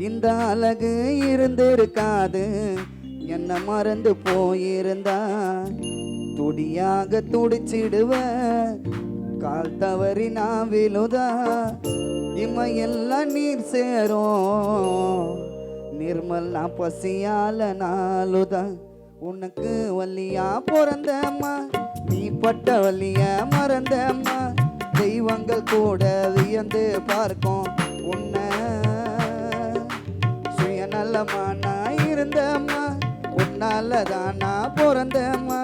இந்த அழகு இருந்திருக்காது, என்ன மறந்து போயிருந்தா துடியாக துடிச்சிடுவ. கால் தவறி நான் விழுதா இமையெல்லாம் நீர் சேரும். நிர்மல் நான் பசியால நாளுதா. உனக்கு வலியா பிறந்தம்மா, நீ பட்ட வலிய மறந்தம்மா. தெய்வங்கள் கூட வியந்து பார்க்கும் உன்னை. சுயநலமா நான் இருந்தம்மா, உன்னாலதான் நான் பிறந்தம்மா.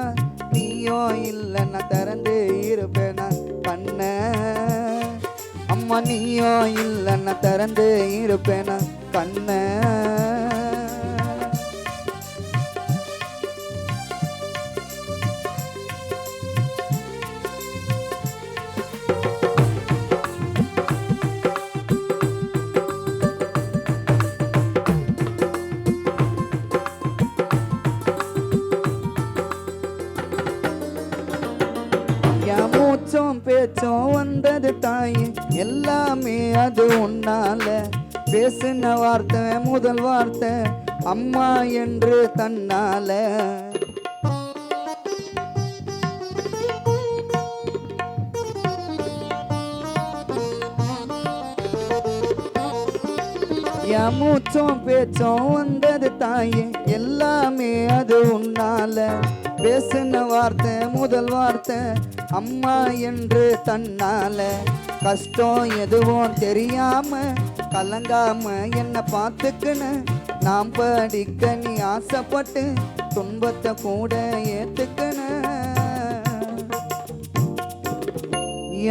நீயோ இல்லை நான் திறந்து இருப்பேனா கண்ண. அம்மா நீயோ இல்லை நான் திறந்து இருப்பேனா கண்ண. மூச்சும் பேச்சும் வந்தது தாயே, எல்லாமே அது உன்னால. பேசின வார்த்தை முதல் வார்த்தை அம்மா என்று தன்னால. என் மூச்சும் பேச்சும் வந்தது தாயே, எல்லாமே அது உன்னால. பேசின வார்த்தை முதல் வார்த்தை அம்மா என்று தன்னால. கஷ்டம் எதுவும் தெரியாம கலங்காம என்ன பார்த்துக்குன்னு நாம் படிக்க நீ ஆசைப்பட்டு துன்பத்தை கூட ஏத்துக்குன்னு.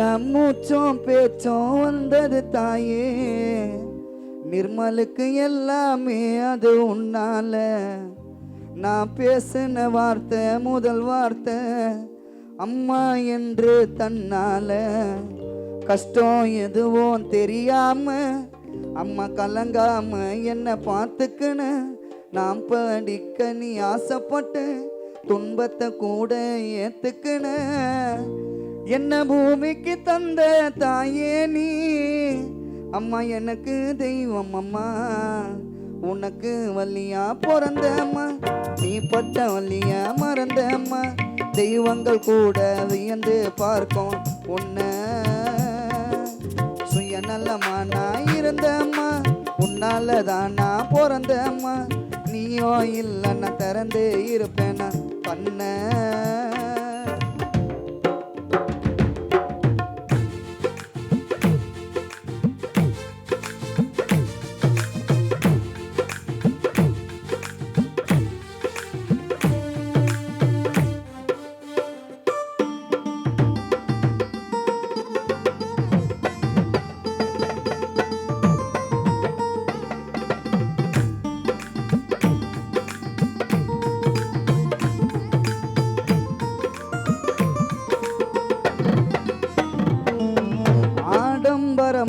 என் மூச்சும் பேச்சும் வந்தது தாயே, நிர்மலுக்கு எல்லாமே அது உன்னால. நான் பேசின வார்த்தை முதல் வார்த்தை அம்மா என்று தன்னால. கஷ்டம் எதுவும் தெரியாம அம்மா கலங்காம என்ன பார்த்துக்குன்னு நாம் படிக்க நீ ஆசைப்பட்டு துன்பத்தை கூட ஏத்துக்குன்னு. என்ன பூமிக்கு தந்த தாயே நீ அம்மா, எனக்கு தெய்வம் அம்மா. உனக்கு வலியா பிறந்தம்மா, நீ பட்ட வலியா மறந்தம்மா. தெய்வங்கள் கூட வியந்து பார்க்கும் உன்னை. சுயநலமா நான் இருந்தம்மா, உன்னாலதான் நான் பிறந்தம்மா. நீயோ இல்லை நான் திறந்து இருப்பேனா கண்ண.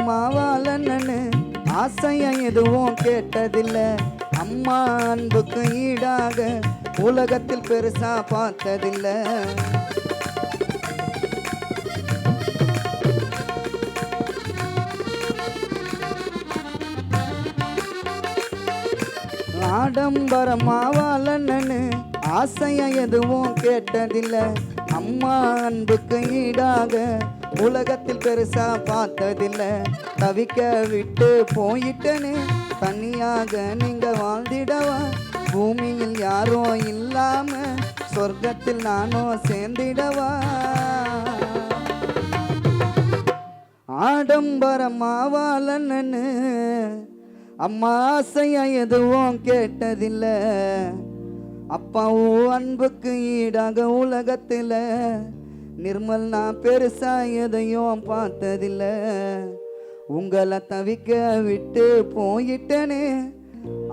மாவாளன்னு ஆசையா எதுவும் கேட்டதில்ல. அம்மா அன்புக்கு ஈடாக உலகத்தில் பெருசா பார்த்ததில்ல. ஆடம்பரமாவாளன்னு ஆசையா எதுவும் கேட்டதில்ல. அம்மா அன்புக்கு ஈடாக உலகத்தில் பெருசா பார்த்ததில்ல. தவிக்க விட்டு போயிட்டனே தனியாக நீங்க வாழ்ந்திடவா. பூமியில் யாரோ இல்லாம சொர்க்கத்தில் நானோ சேர்ந்திடவா. ஆடம்பரமாவாளன்னு அம்மா ஆசையா எதுவும் கேட்டதில்ல. அப்பாவும் அன்புக்கு ஈடாக உலகத்துல நிர்மல் நான் பெருசா எதையும் பார்த்ததில்ல. உங்களை தவிக்க விட்டு போயிட்டனே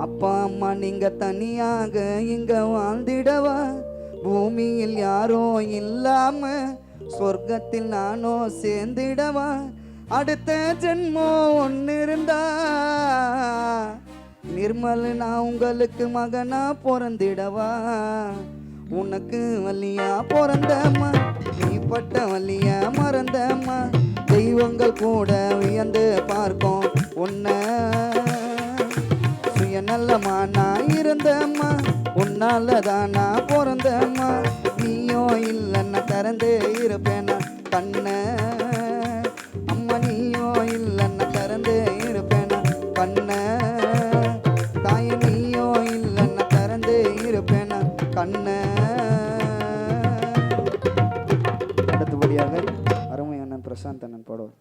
அப்பா அம்மா நீங்க தனியாக இங்க வாழ்ந்திடவா. பூமியில் யாரோ இல்லாம சொர்க்கத்தில் நானோ சேர்ந்திடவா. அடுத்த ஜென்மம் ஒன்று இருந்தா நிர்மல் நான் உங்களுக்கு மகனா பிறந்திடவா. உனக்கு வலியா பிறந்தம்மா, நீ பட்ட வலியா மறந்தம்மா. தெய்வங்கள் கூட வியந்து பார்க்கும் உன்னை. உன்னால தான் நான் பிறந்தம்மா நீயோ இல்லைன்னா திறந்தே இருப்பேனா கண்ண அம்மா நீயோ இல்லைன்னா திறந்தே இருப்பேனா கண்ண தாய் நீயோ இல்லைன்னா திறந்தே இருப்பேனா கண்ண. அடுத்தபடியாக அருமை அண்ணன் பிரசாந்த் அண்ணன் பாடுவார்.